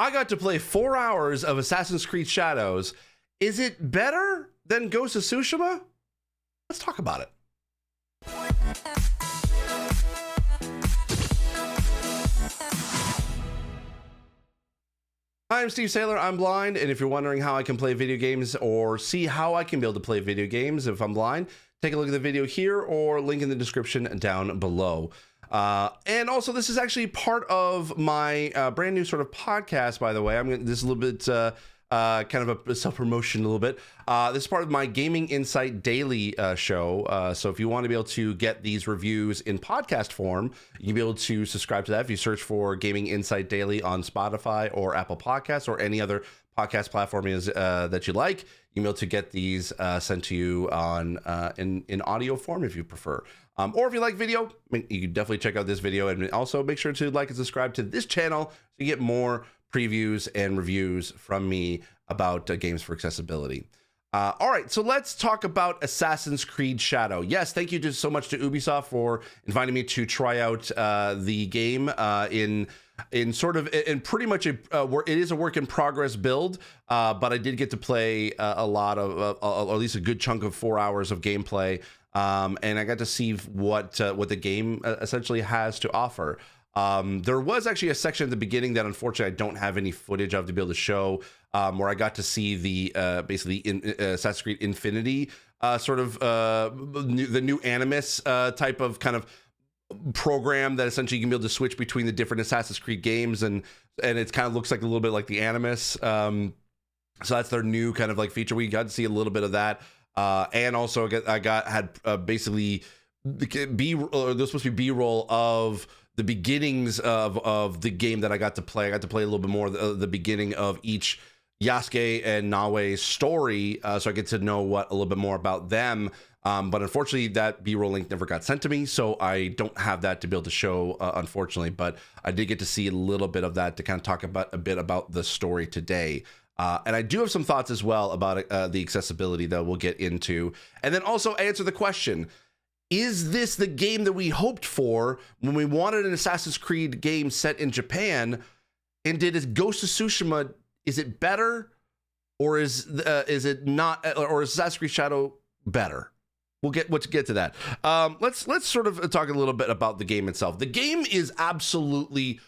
I got to play 4 hours of Assassin's Creed Shadows. Is it better than Ghost of Tsushima? Let's talk about it. Hi, I'm Steve Saylor. I'm blind, and if you're wondering how I can play video games or see how I can be able to play video games if I'm blind, take a look at the video here or link in the description down below. And also, this is actually part of my brand new sort of podcast, by the way. This is a little bit kind of a self-promotion a little bit. This is part of my Gaming Insight Daily show. So if you want to be able to get these reviews in podcast form, you can be able to subscribe to that. If you search for Gaming Insight Daily on Spotify or Apple Podcasts or any other podcast platform that you like, you can be able to get these sent to you on in audio form if you prefer. Or if you like video, you can definitely check out this video, and also make sure to like and subscribe to this channel so you get more previews and reviews from me about games for accessibility. All right, so let's talk about Assassin's Creed Shadow. Yes, thank you so much to Ubisoft for inviting me to try out the game in pretty much it is a work in progress build, but I did get to play a lot of, or at least a good chunk of 4 hours of gameplay, and I got to see what the game essentially has to offer. There was actually a section at the beginning that unfortunately I don't have any footage of to be able to show, where I got to see the basically Assassin's Creed Infinity the new Animus type of kind of program that essentially you can be able to switch between the different Assassin's Creed games, and it kind of looks like a little bit like the Animus. So that's their new kind of like feature. We got to see a little bit of that, and also had basically there's supposed to be B-roll of the beginnings of the game that I got to play. I got to play a little bit more of the beginning of each Yasuke and Naoe's story, so I get to know a little bit more about them. But unfortunately, that B-roll link never got sent to me, so I don't have that to be able to show, unfortunately. But I did get to see a little bit of that to kind of talk about a bit about the story today. And I do have some thoughts as well about the accessibility that we'll get into, and then also answer the question: is this the game that we hoped for when we wanted an Assassin's Creed game set in Japan? And did Ghost of Tsushima, is it better, or is it not, or is Assassin's Creed Shadow better? We'll get to that. Let's sort of talk a little bit about the game itself. The game is absolutely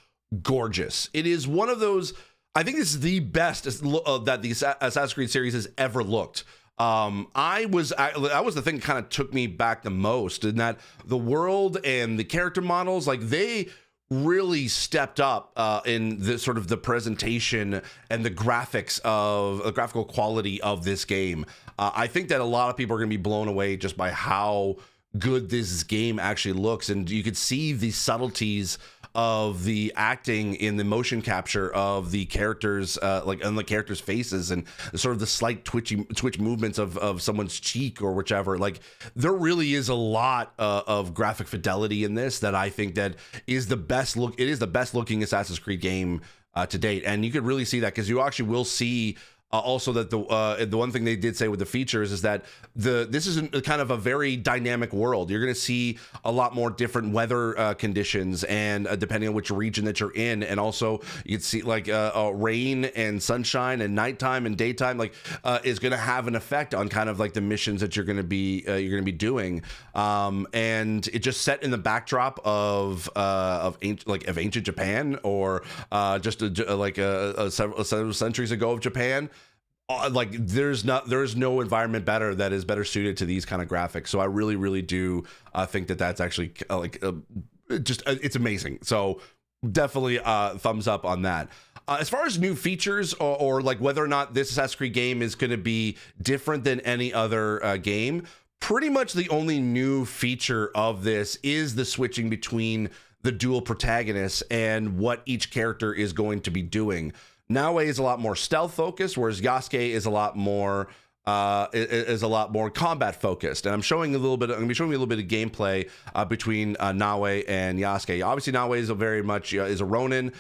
gorgeous. It is one of those, I think this is the best that the Assassin's Creed series has ever looked. That was the thing that kind of took me back the most, in that the world and the character models, like, they really stepped up in the sort of the presentation and the graphical quality of this game. I think that a lot of people are going to be blown away just by how good this game actually looks, and you could see the subtleties of the acting in the motion capture of the characters, like on the characters' faces, and sort of the slight twitch movements of someone's cheek or whichever. Like, there really is a lot of graphic fidelity in this that I think that is the best look. It is the best looking Assassin's Creed game to date, and you could really see that because you actually will see. Also, that the one thing they did say with the features is that this is kind of a very dynamic world. You're going to see a lot more different weather conditions, and depending on which region that you're in, and also you can see like rain and sunshine and nighttime and daytime, like is going to have an effect on kind of like the missions that you're going to be doing. And it just set in the backdrop of ancient Japan, or just several centuries ago of Japan. Like, there's no environment that is better suited to these kind of graphics. So I really do think that that's actually it's amazing. So definitely thumbs up on that. As far as new features or like whether or not this Assassin's Creed game is going to be different than any other game, pretty much the only new feature of this is the switching between the dual protagonists and what each character is going to be doing. Naoe is a lot more stealth focused, whereas Yasuke is a lot more combat focused. And I'm going to be showing you a little bit of gameplay between Naoe and Yasuke. Obviously, Naoe is is a Ronin,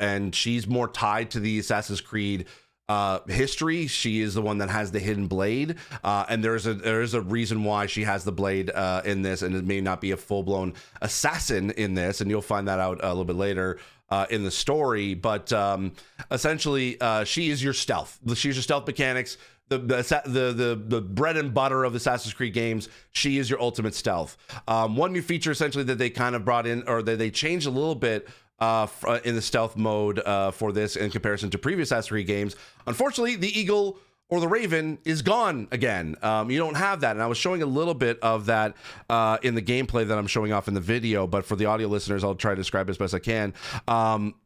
and she's more tied to the Assassin's Creed history. She is the one that has the hidden blade, and there is a reason why she has the blade in this, and it may not be a full-blown assassin in this, and you'll find that out a little bit later. in the story, but essentially she is your stealth. She's your stealth mechanics. The bread and butter of the Assassin's Creed games. She is your ultimate stealth. One new feature essentially that they kind of brought in, or that they changed a little bit in the stealth mode for this in comparison to previous Assassin's Creed games. Unfortunately, the eagle or the raven is gone again. You don't have that, and I was showing a little bit of that in the gameplay that I'm showing off in the video, but for the audio listeners, I'll try to describe it as best I can.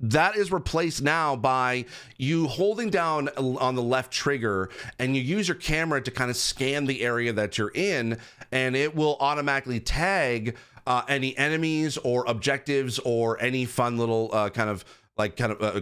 That is replaced now by you holding down on the left trigger, and you use your camera to kind of scan the area that you're in, and it will automatically tag any enemies or objectives or any fun little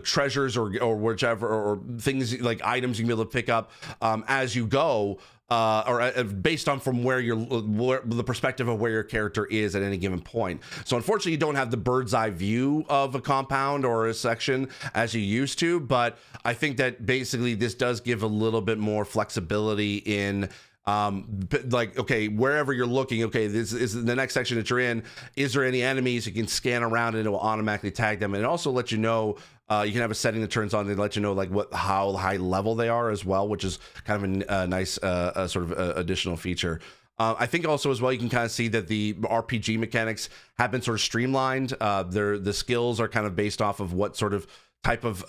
treasures or whichever, or things like items you can be able to pick up as you go, or based on from where the perspective of where your character is at any given point. So unfortunately, you don't have the bird's eye view of a compound or a section as you used to, but I think that basically this does give a little bit more flexibility in okay, wherever you're looking, okay, this is the next section that you're in. Is there any enemies? You can scan around and it will automatically tag them, and it also let you know. You can have a setting that turns on to let you know like how high level they are as well, which is kind of a nice sort of additional feature. I think also as well, you can kind of see that the RPG mechanics have been sort of streamlined. The skills are kind of based off of what sort of type of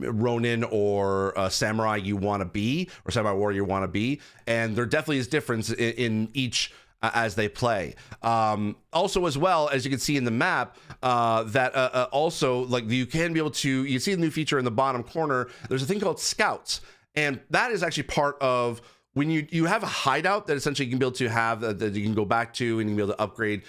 Ronin or samurai you want to be, or samurai warrior you want to be, and there definitely is difference in each as they play. Also, as well, as you can see in the map, that also like you can be able to, you see the new feature in the bottom corner. There's a thing called scouts, and that is actually part of when you have a hideout that essentially you can be able to have that you can go back to, and you can be able to upgrade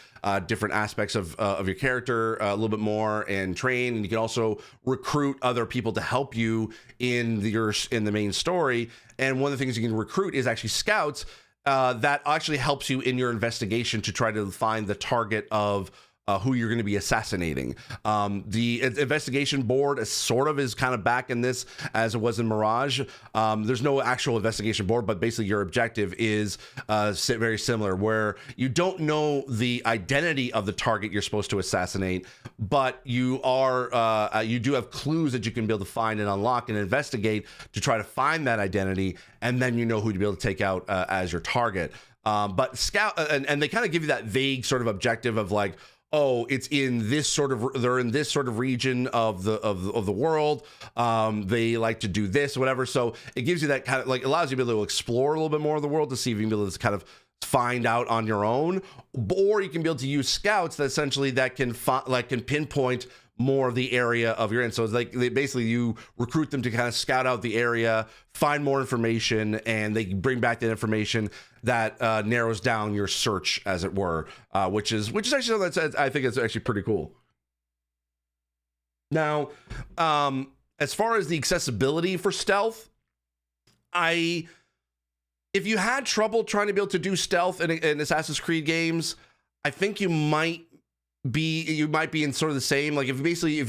different aspects of your character a little bit more and train, and you can also recruit other people to help you in the main story. And one of the things you can recruit is actually scouts that actually helps you in your investigation to try to find the target of who you're going to be assassinating. The investigation board is kind of back in this as it was in Mirage. There's no actual investigation board, but basically your objective is very similar, where you don't know the identity of the target you're supposed to assassinate, but you do have clues that you can be able to find and unlock and investigate to try to find that identity, and then you know who to be able to take out as your target. But scout, and they kind of give you that vague sort of objective of like, oh, they're in this sort of region of the world. They like to do this, whatever. So it gives you that kind of like, allows you to be able to explore a little bit more of the world to see if you can be able to kind of find out on your own, or you can be able to use scouts that essentially that can pinpoint more of the area of your in. So it's like you recruit them to kind of scout out the area, find more information, and they bring back that information that narrows down your search, as it were, which is actually something I think is actually pretty cool. Now, as far as the accessibility for stealth, if you had trouble trying to be able to do stealth in Assassin's Creed games, I think you might be in sort of the same, like if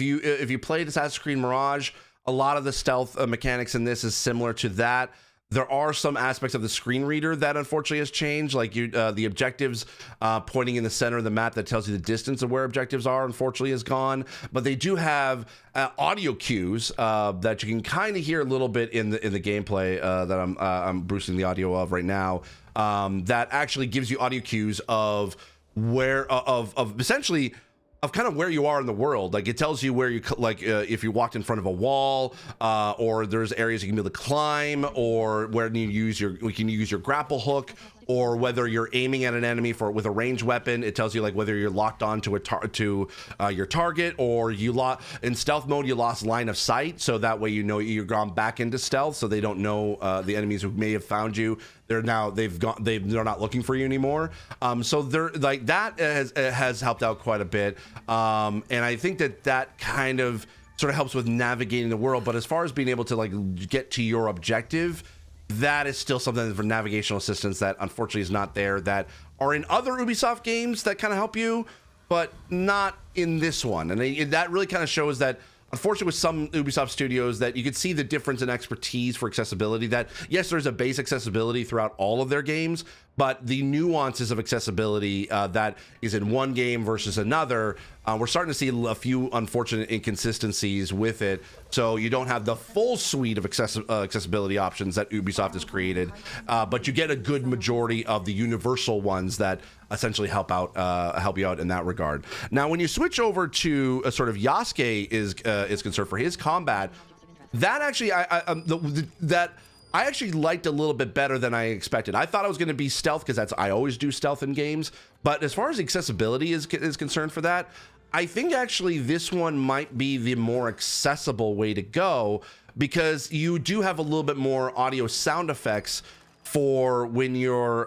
you played Assassin's Creed Mirage, a lot of the stealth mechanics in this is similar to that. There are some aspects of the screen reader that unfortunately has changed, like the objectives pointing in the center of the map that tells you the distance of where objectives are, unfortunately is gone. But they do have audio cues that you can kind of hear a little bit in the gameplay that I'm boosting the audio of right now. That actually gives you audio cues of where essentially of kind of where you are in the world. Like it tells you where you if you walked in front of a wall, or there's areas you can be able to climb, or where you can use your grapple hook, or whether you're aiming at an enemy with a ranged weapon. It tells you like whether you're locked on to your target, or in stealth mode you lost line of sight, so that way you know you've gone back into stealth, so they don't know the enemies who may have found you. They're not looking for you anymore. So they're like that has helped out quite a bit, and I think that kind of sort of helps with navigating the world. But as far as being able to like get to your objective, that is still something for navigational assistance that unfortunately is not there, that are in other Ubisoft games that kind of help you, but not in this one. And that really kind of shows that, unfortunately, with some Ubisoft studios, that you could see the difference in expertise for accessibility. That yes, there's a base accessibility throughout all of their games, but the nuances of accessibility that is in one game versus another, we're starting to see a few unfortunate inconsistencies with it. So you don't have the full suite of accessibility options that Ubisoft has created, but you get a good majority of the universal ones that essentially help you out in that regard. Now, when you switch over to a sort of Yasuke is concerned for his combat, that actually I actually liked a little bit better than I expected. I thought it was going to be stealth because I always do stealth in games. But as far as accessibility is concerned for that, I think actually this one might be the more accessible way to go, because you do have a little bit more audio sound effects for when you're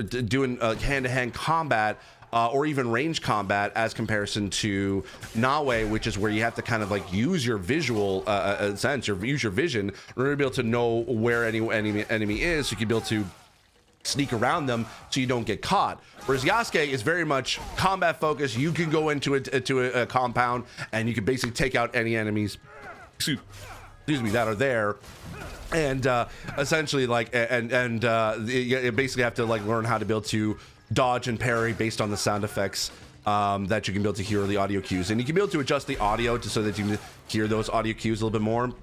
doing hand-to-hand combat. Or even range combat, as comparison to Nawe, which is where you have to kind of like use your visual sense, or use your vision in order to be able to know where any enemy is, so you can be able to sneak around them so you don't get caught. Whereas Yasuke is very much combat focused. You can go into a compound and you can basically take out any enemies, excuse me, that are there. And essentially like you basically have to like learn how to be able to dodge and parry based on the sound effects that you can be able to hear, the audio cues, and you can be able to adjust the audio so that you can hear those audio cues a little bit more.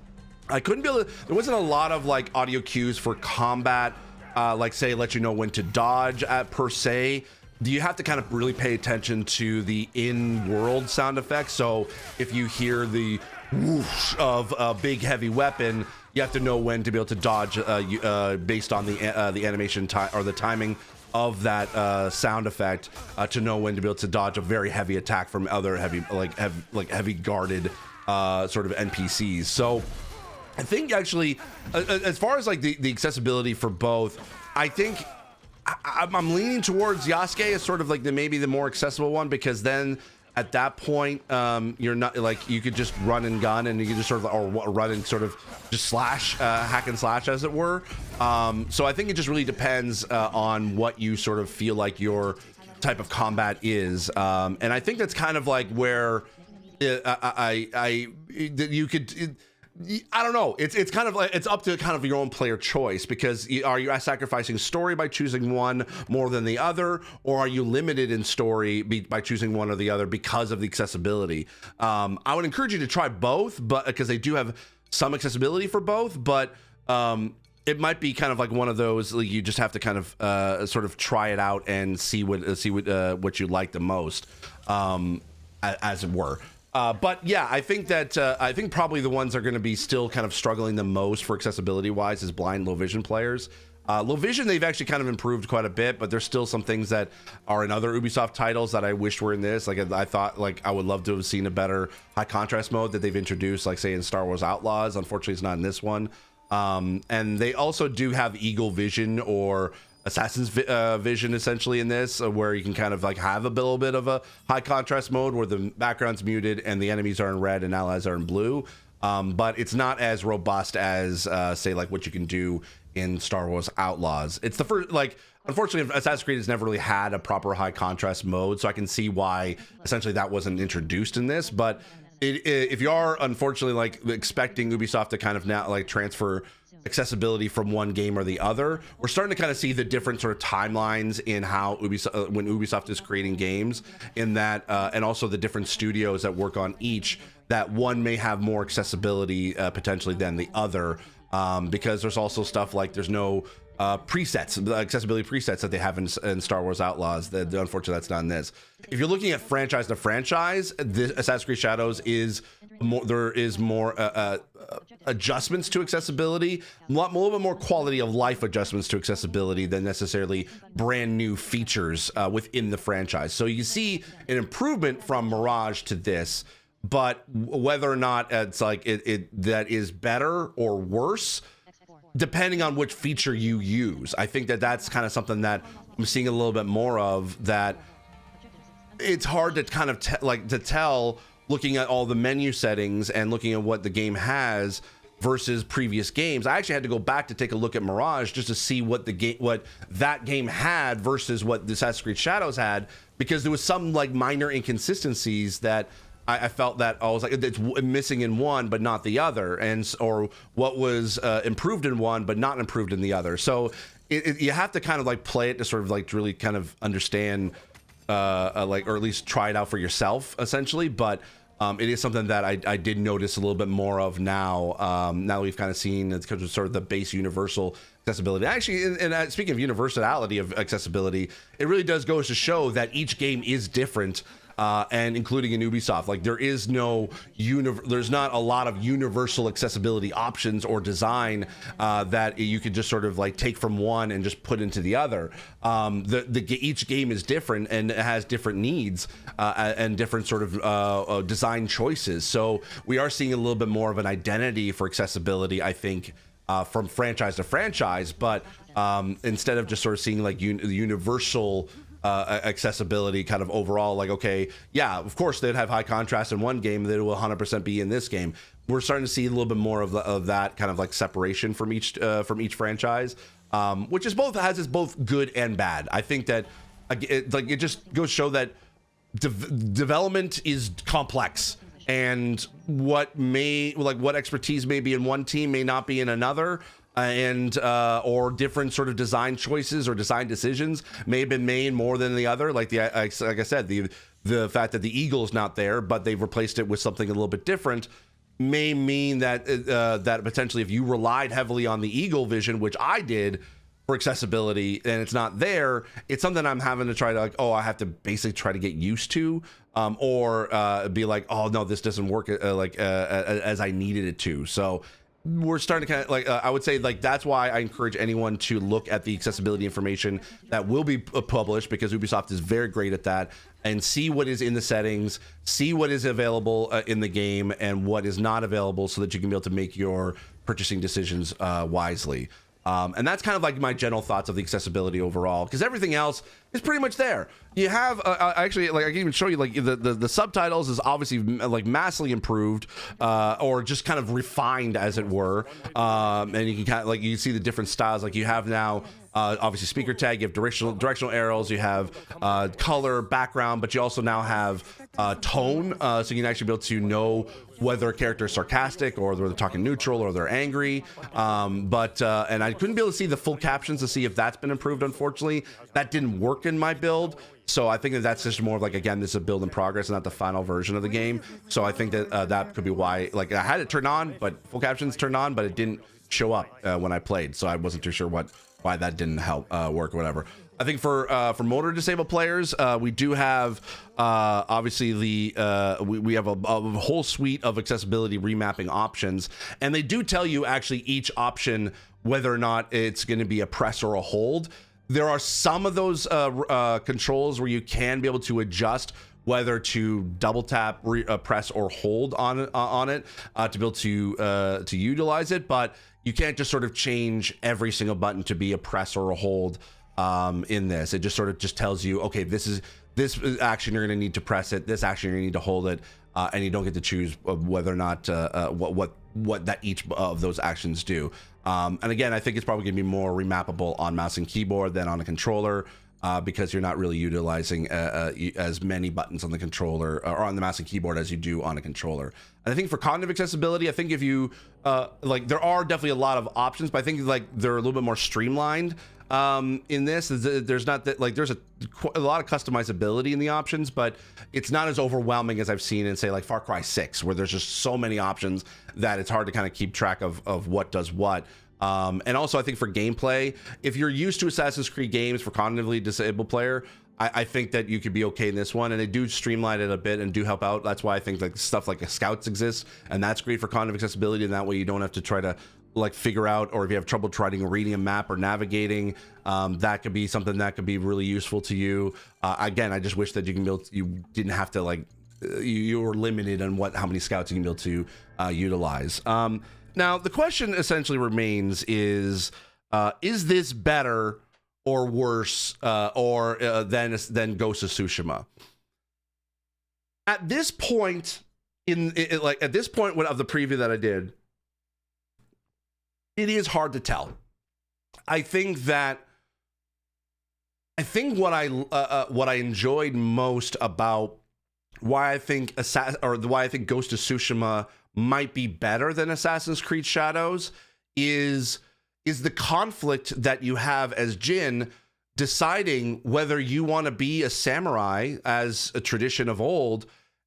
I couldn't be able to, there wasn't a lot of like audio cues for combat, like say let you know when to dodge at per se. You have to kind of really pay attention to the in-world sound effects. So if you hear the whoosh of a big heavy weapon, you have to know when to be able to dodge based on the animation time or the timing of that sound effect, to know when to be able to dodge a very heavy attack from other heavy guarded sort of NPCs. So I think actually, as far as like the accessibility for both, I think I'm leaning towards Yasuke as sort of like maybe the more accessible one, because then at that point you're not like, you could just run and gun, and you could just sort of, or run and sort of just slash, hack and slash as it were. So I think it just really depends on what you sort of feel like your type of combat is, and I think that's kind of like where you could, I don't know. It's kind of like, it's up to kind of your own player choice, because are you sacrificing story by choosing one more than the other, or are you limited in story by choosing one or the other because of the accessibility? I would encourage you to try both, but because they do have some accessibility for both, but it might be kind of like one of those, like, you just have to kind of sort of try it out and see what you like the most, as it were. But yeah, I think that I think probably the ones that are going to be still kind of struggling the most for accessibility wise is blind, low vision players. Low vision, they've actually kind of improved quite a bit, but there's still some things that are in other Ubisoft titles that I wished were in this. Like, I thought, like, I would love to have seen a better high contrast mode that they've introduced, like say in Star Wars Outlaws. Unfortunately, it's not in this one. And they also do have eagle vision, or Assassin's vision, essentially, in this, where you can kind of like have a little bit of a high contrast mode where the background's muted and the enemies are in red and allies are in blue, but it's not as robust as say like what you can do in Star Wars Outlaws. It's the first, like, unfortunately Assassin's Creed has never really had a proper high contrast mode, so I can see why essentially that wasn't introduced in this. But if you are unfortunately like expecting Ubisoft to kind of now like transfer accessibility from one game or the other, we're starting to kind of see the different sort of timelines in how Ubisoft, when Ubisoft is creating games, in that and also the different studios that work on each, that one may have more accessibility potentially than the other, because there's also stuff like there's no presets, accessibility presets that they have in Star Wars Outlaws. That unfortunately that's not in this. If you're looking at franchise to franchise, the Assassin's Creed Shadows is more, there is more adjustments to accessibility, a little bit more quality of life adjustments to accessibility than necessarily brand new features within the franchise. So you see an improvement from Mirage to this, but whether or not it's like that is better or worse, depending on which feature you use. I think that that's kind of something that I'm seeing a little bit more of, that it's hard to kind of to tell, looking at all the menu settings and looking at what the game has versus previous games. I actually had to go back to take a look at Mirage just to see what that game had versus what the Assassin's Creed Shadows had, because there was some like minor inconsistencies that I felt that I was like, it's missing in one but not the other, or what was improved in one but not improved in the other. So you have to kind of like play it to sort of like really kind of understand, like, or at least try it out for yourself, essentially. But it is something that I did notice a little bit more of now. Now we've kind of seen it's because of sort of the base universal accessibility. Actually, and speaking of universality of accessibility, it really does go to show that each game is different. And including in Ubisoft, like there's not a lot of universal accessibility options or design that you could just sort of like take from one and just put into the other. Each game is different and it has different needs and different sort of design choices. So we are seeing a little bit more of an identity for accessibility, I think, from franchise to franchise. But instead of just sort of seeing like the universal accessibility kind of overall, like, okay, yeah, of course they'd have high contrast in one game that will 100% be in this game. We're starting to see a little bit more of that kind of like separation from each franchise, which is has its both good and bad. I think that it just goes to show that development is complex, and what expertise may be in one team may not be in another. And or different sort of design choices or design decisions may have been made more than the other. Like like I said, the fact that the eagle is not there, but they've replaced it with something a little bit different, may mean that that potentially, if you relied heavily on the eagle vision, which I did for accessibility, and it's not there, it's something I'm having to try to I have to basically try to get used to, or be like, oh no, this doesn't work as I needed it to. So we're starting to kind of like, I would say, like, that's why I encourage anyone to look at the accessibility information that will be published, because Ubisoft is very great at that, and see what is in the settings, see what is available in the game and what is not available, so that you can be able to make your purchasing decisions wisely. And that's kind of like my general thoughts of the accessibility overall, because everything else is pretty much there. You have actually, like, I can even show you, like, the subtitles is obviously like massively improved, or just kind of refined, as it were. And you can kind of, like, you see the different styles. Like, you have now obviously speaker tag, you have directional arrows, you have color, background, but you also now have tone, so you can actually be able to know whether a character is sarcastic, or they're talking neutral, or they're angry. And I couldn't be able to see the full captions to see if that's been improved. Unfortunately, that didn't work in my build. So I think that that's just more of, like, again, this is a build in progress, not the final version of the game. So I think that that could be why, like, I had it turned on, but full captions turned on, but it didn't show up when I played. So I wasn't too sure why that didn't help work or whatever. I think for motor disabled players, we do have obviously we have a whole suite of accessibility remapping options, and they do tell you actually each option whether or not it's going to be a press or a hold. There are some of those controls where you can be able to adjust whether to double tap, press, or hold on it to be able to utilize it, but you can't just sort of change every single button to be a press or a hold. In this, it just sort of just tells you, okay, this action you're going to need to press it, this action you're going to need to hold it, and you don't get to choose whether or not what that each of those actions do. And again, I think it's probably going to be more remappable on mouse and keyboard than on a controller, because you're not really utilizing as many buttons on the controller or on the mouse and keyboard as you do on a controller. And I think for cognitive accessibility, I think if you like, there are definitely a lot of options, but I think like they're a little bit more streamlined. In this, there's not that, like, there's a lot of customizability in the options, but it's not as overwhelming as I've seen in, say, like Far Cry 6, where there's just so many options that it's hard to kind of keep track of what does what. And also I think for gameplay, if you're used to Assassin's Creed games for cognitively disabled player, I think that you could be okay in this one, and they do streamline it a bit and do help out. That's why I think like stuff like Scouts exists, and that's great for cognitive accessibility, and that way you don't have to try to like figure out, or if you have trouble reading a map or navigating, that could be something that could be really useful to you. Again, I just wish that you didn't have to, like, you were limited on how many scouts you can be able to utilize. Now the question essentially remains is this better or worse than Ghost of Tsushima? At this point at this point of the preview that I did, it is hard to tell. I think what I enjoyed most about why I think Ghost of Tsushima might be better than Assassin's Creed Shadows is is the conflict that you have as Jin deciding whether you want to be a samurai as a tradition of old,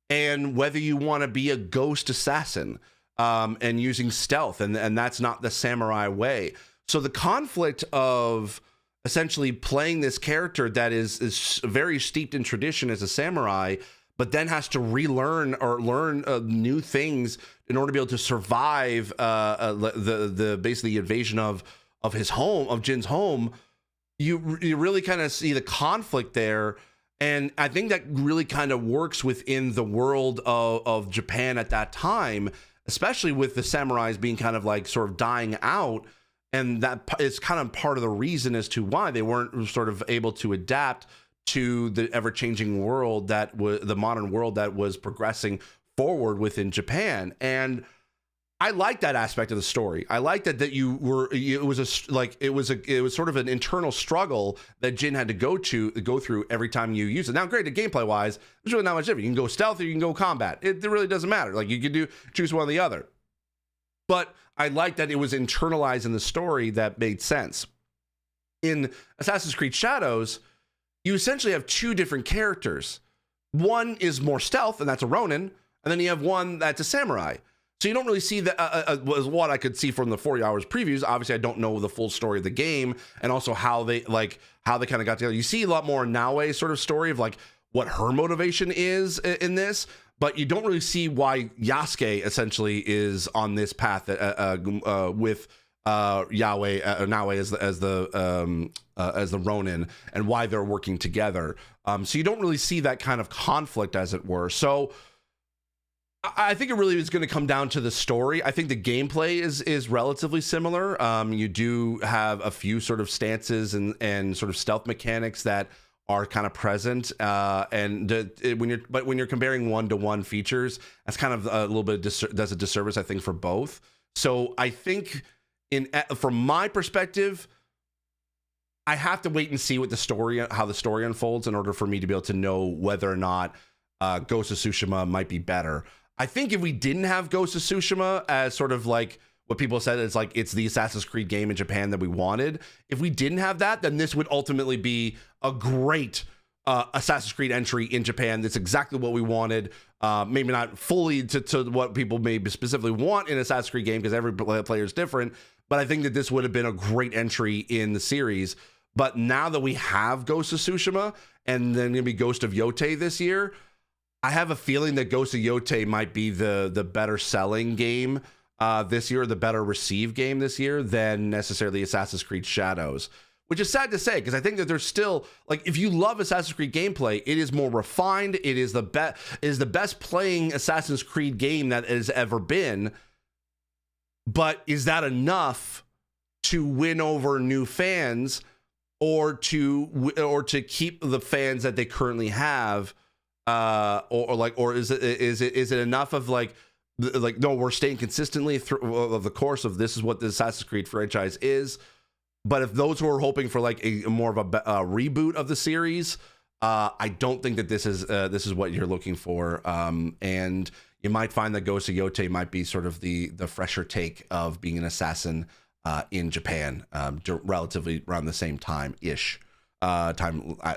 and whether you want to be a ghost assassin, and using stealth, and that's not the samurai way. So the conflict of essentially playing this character that is very steeped in tradition as a samurai, but then has to relearn or learn new things in order to be able to survive the basically invasion of his home, of Jin's home. You really kind of see the conflict there. And I think that really kind of works within the world of Japan at that time, especially with the samurais being kind of like sort of dying out. And that is kind of part of the reason as to why they weren't sort of able to adapt to the ever-changing world that was the modern world that was progressing forward within Japan. And I like that aspect of the story. I like that it was sort of an internal struggle that Jin had to go through every time you use it. Now, granted, gameplay wise, there's really not much different. You can go stealth or you can go combat. It really doesn't matter. Like, you can choose one or the other. But I like that it was internalized in the story that made sense. In Assassin's Creed Shadows, you essentially have two different characters. One is more stealth, and that's a Ronin, and then you have one that's a samurai. So you don't really see that, was what I could see from the 40 hours previews. Obviously, I don't know the full story of the game, and also how they kind of got together. You see a lot more Naoe sort of story of like what her motivation is in this, but you don't really see why Yasuke essentially is on this path with Naoe as the Ronin, and why they're working together. So you don't really see that kind of conflict, as it were. So I think it really is going to come down to the story. I think the gameplay is relatively similar. You do have a few sort of stances and sort of stealth mechanics that are kind of present. When you're comparing one-to-one features, that's kind of a little bit does a disservice, I think, for both. So I think from my perspective, I have to wait and see how the story unfolds in order for me to be able to know whether or not Ghost of Tsushima might be better. I think if we didn't have Ghost of Tsushima as sort of like what people said, it's the Assassin's Creed game in Japan that we wanted. If we didn't have that, then this would ultimately be a great Assassin's Creed entry in Japan. That's exactly what we wanted. Maybe not fully to what people maybe specifically want in an Assassin's Creed game, because every player is different. But I think that this would have been a great entry in the series. But now that we have Ghost of Tsushima, and then gonna be Ghost of Yote this year, I have a feeling that Ghost of Yote might be the better selling game this year, the better received game this year than necessarily Assassin's Creed Shadows, which is sad to say, because I think that there's still, like, if you love Assassin's Creed gameplay, it is more refined. It is the best playing Assassin's Creed game that has ever been. But is that enough to win over new fans, or to keep the fans that they currently have? Or is it enough of like no, we're staying consistently through the course of this is what the Assassin's Creed franchise is. But if those who are hoping for like a more of a reboot of the series, I don't think that this is what you're looking for. And you might find that Ghost of Yote might be sort of the fresher take of being an assassin in Japan, relatively around the same time-ish. I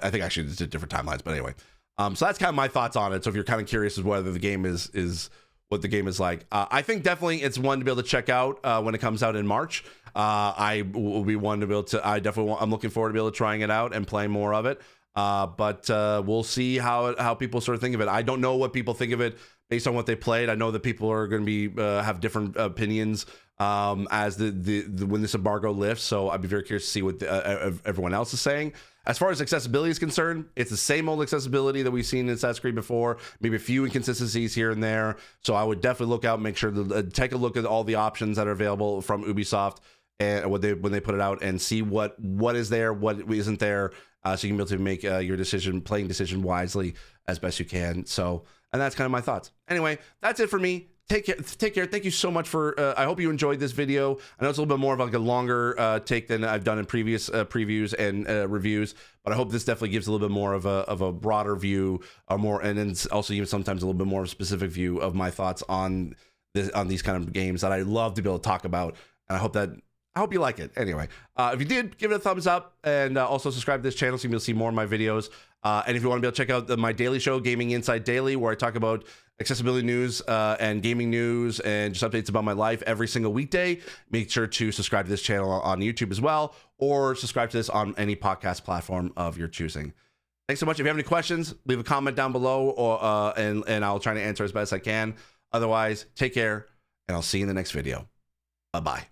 think actually it's different timelines, but anyway. So that's kind of my thoughts on it. So if you're kind of curious as whether the game is what the game is like, I think definitely it's one to be able to check out when it comes out in March. I will be one to be able to. I'm looking forward to be able to trying it out and playing more of it. But we'll see how people sort of think of it. I don't know what people think of it based on what they played. I know that people are going to be have different opinions as when this embargo lifts. So I'd be very curious to see what everyone else is saying. As far as accessibility is concerned, it's the same old accessibility that we've seen in Assassin's Creed before, maybe a few inconsistencies here and there. So I would definitely look out, make sure to take a look at all the options that are available from Ubisoft and when they put it out, and see what is there, what isn't there, so you can be able to make your playing decision wisely as best you can. So, and that's kind of my thoughts. Anyway, that's it for me. Take care. Thank you so much for, I hope you enjoyed this video. I know it's a little bit more of like a longer take than I've done in previous previews and reviews, but I hope this definitely gives a little bit more of a broader view, and then also even sometimes a little bit more of a specific view of my thoughts on these kind of games that I love to be able to talk about. And I hope that I hope you like it. Anyway, if you did, give it a thumbs up, and also subscribe to this channel so you'll see more of my videos. And if you want to be able to check out my daily show, Gaming Insight Daily, where I talk about accessibility news and gaming news and just updates about my life every single weekday, make sure to subscribe to this channel on YouTube as well, or subscribe to this on any podcast platform of your choosing. Thanks so much. If you have any questions, leave a comment down below, or and I'll try to answer as best I can. Otherwise, take care, and I'll see you in the next video. Bye-bye.